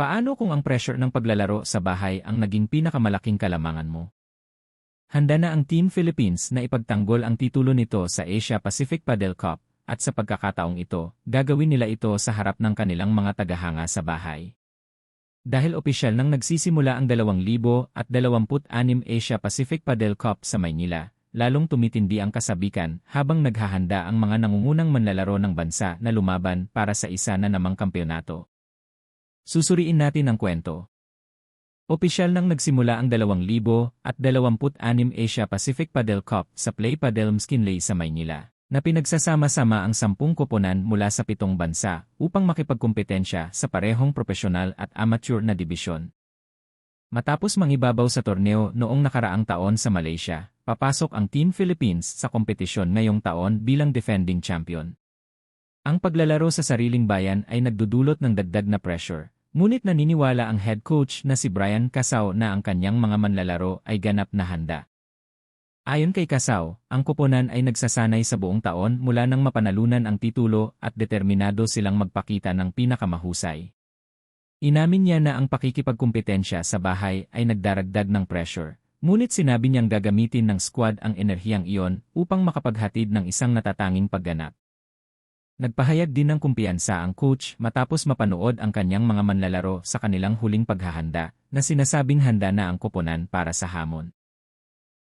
Paano kung ang pressure ng paglalaro sa bahay ang naging pinakamalaking kalamangan mo? Handa na ang Team Philippines na ipagtanggol ang titulo nito sa Asia Pacific Padel Cup, at sa pagkakataong ito, gagawin nila ito sa harap ng kanilang mga tagahanga sa bahay. Dahil opisyal nang nagsisimula ang 2026 Asia Pacific Padel Cup sa Maynila, lalong tumitindi ang kasabikan habang naghahanda ang mga nangungunang manlalaro ng bansa na lumaban para sa isa na namang kampyonato. Susuriin natin ang kwento. Opisyal nang nagsimula ang 2026 Asia Pacific Padel Cup sa Play Padel Mskinley sa Maynila, na pinagsasama-sama ang 10 koponan mula sa 7 bansa upang makipagkumpetensya sa parehong profesional at amateur na dibisyon. Matapos mangibabaw sa torneo noong nakaraang taon sa Malaysia, papasok ang Team Philippines sa kompetisyon ngayong taon bilang defending champion. Ang paglalaro sa sariling bayan ay nagdudulot ng dagdag na pressure, ngunit naniniwala ang head coach na si Brian Casao na ang kanyang mga manlalaro ay ganap na handa. Ayon kay Casao, ang koponan ay nagsasanay sa buong taon mula nang mapanalunan ang titulo at determinado silang magpakita ng pinakamahusay. Inamin niya na ang pakikipagkumpetensya sa bahay ay nagdaragdag ng pressure, ngunit sinabi niyang gagamitin ng squad ang enerhiyang iyon upang makapaghatid ng isang natatanging pagganap. Nagpahayag din ng kumpiyansa ang coach matapos mapanood ang kanyang mga manlalaro sa kanilang huling paghahanda na sinasabing handa na ang koponan para sa hamon.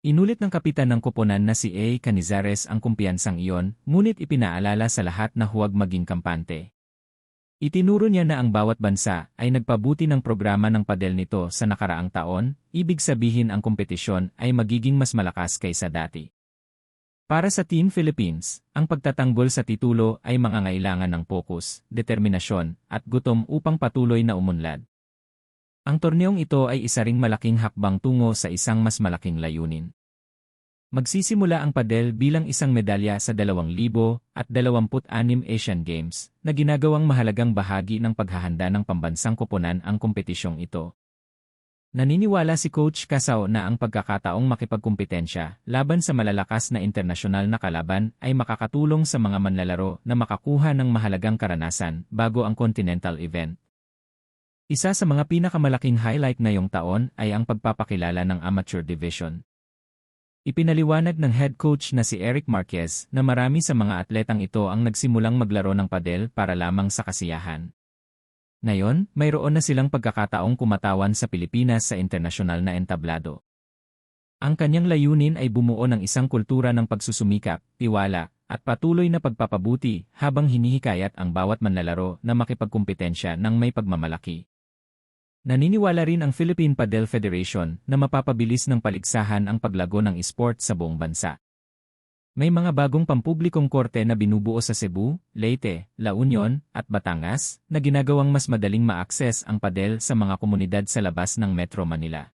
Inulit ng kapitan ng koponan na si A. Canizares ang kumpiyansang iyon, ngunit ipinaalala sa lahat na huwag maging kampante. Itinuro niya na ang bawat bansa ay nagpabuti ng programa ng padel nito sa nakaraang taon, ibig sabihin ang kompetisyon ay magiging mas malakas kaysa dati. Para sa Team Philippines, ang pagtatanggol sa titulo ay mangangailangan ng fokus, determinasyon, at gutom upang patuloy na umunlad. Ang torneong ito ay isa ring malaking hakbang tungo sa isang mas malaking layunin. Magsisimula ang padel bilang isang medalya sa 2026 Asian Games, na ginagawang mahalagang bahagi ng paghahanda ng pambansang koponan ang kompetisyong ito. Naniniwala si Coach Casao na ang pagkakataong makipagkumpetensya laban sa malalakas na internasyonal na kalaban ay makakatulong sa mga manlalaro na makakuha ng mahalagang karanasan bago ang continental event. Isa sa mga pinakamalaking highlight ngayong taon ay ang pagpapakilala ng amateur division. Ipinaliwanag ng head coach na si Eric Marquez na marami sa mga atletang ito ang nagsimulang maglaro ng padel para lamang sa kasiyahan. Ngayon, mayroon na silang pagkakataong kumatawan sa Pilipinas sa internasyonal na entablado. Ang kanyang layunin ay bumuo ng isang kultura ng pagsusumikap, tiwala, at patuloy na pagpapabuti habang hinihikayat ang bawat manlalaro na makipagkumpetensya ng may pagmamalaki. Naniniwala rin ang Philippine Padel Federation na mapapabilis ng paligsahan ang paglago ng esport sa buong bansa. May mga bagong pampublikong korte na binubuo sa Cebu, Leyte, La Union, at Batangas na ginagawang mas madaling ma-access ang padel sa mga komunidad sa labas ng Metro Manila.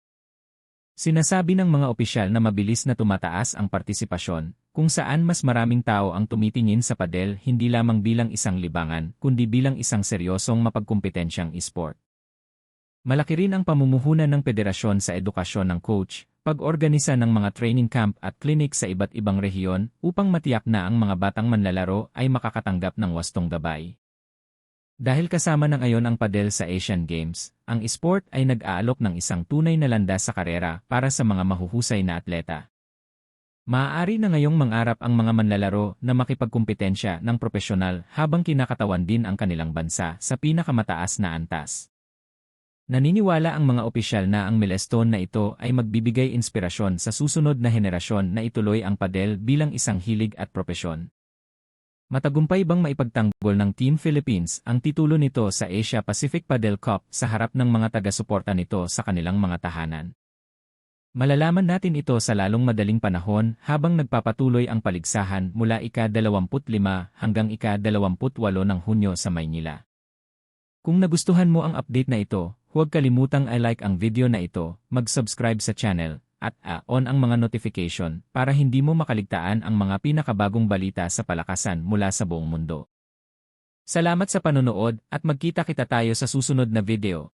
Sinasabi ng mga opisyal na mabilis na tumataas ang partisipasyon, kung saan mas maraming tao ang tumitingin sa padel hindi lamang bilang isang libangan kundi bilang isang seryosong mapagkumpetensyang esport. Malaki rin ang pamumuhunan ng federasyon sa edukasyon ng coach, pag-organisa ng mga training camp at clinic sa iba't ibang rehiyon upang matiyak na ang mga batang manlalaro ay makakatanggap ng wastong gabay. Dahil kasama na ngayon ang padel sa Asian Games, ang esport ay nag-aalok ng isang tunay na landas sa karera para sa mga mahuhusay na atleta. Maaari na ngayong mangarap ang mga manlalaro na makipagkumpetensya ng propesyonal habang kinakatawan din ang kanilang bansa sa pinakamataas na antas. Naniniwala ang mga opisyal na ang milestone na ito ay magbibigay inspirasyon sa susunod na henerasyon na ituloy ang padel bilang isang hilig at propesyon. Matagumpay bang maipagtanggol ng Team Philippines ang titulo nito sa Asia Pacific Padel Cup sa harap ng mga taga-suporta nito sa kanilang mga tahanan? Malalaman natin ito sa lalong madaling panahon habang nagpapatuloy ang paligsahan mula ika-25 hanggang ika-28 ng Hunyo sa Maynila. Kung nagustuhan mo ang update na ito, huwag kalimutang i-like ang video na ito, mag-subscribe sa channel, at on ang mga notification para hindi mo makaligtaan ang mga pinakabagong balita sa palakasan mula sa buong mundo. Salamat sa panonood at magkita-kita tayo sa susunod na video.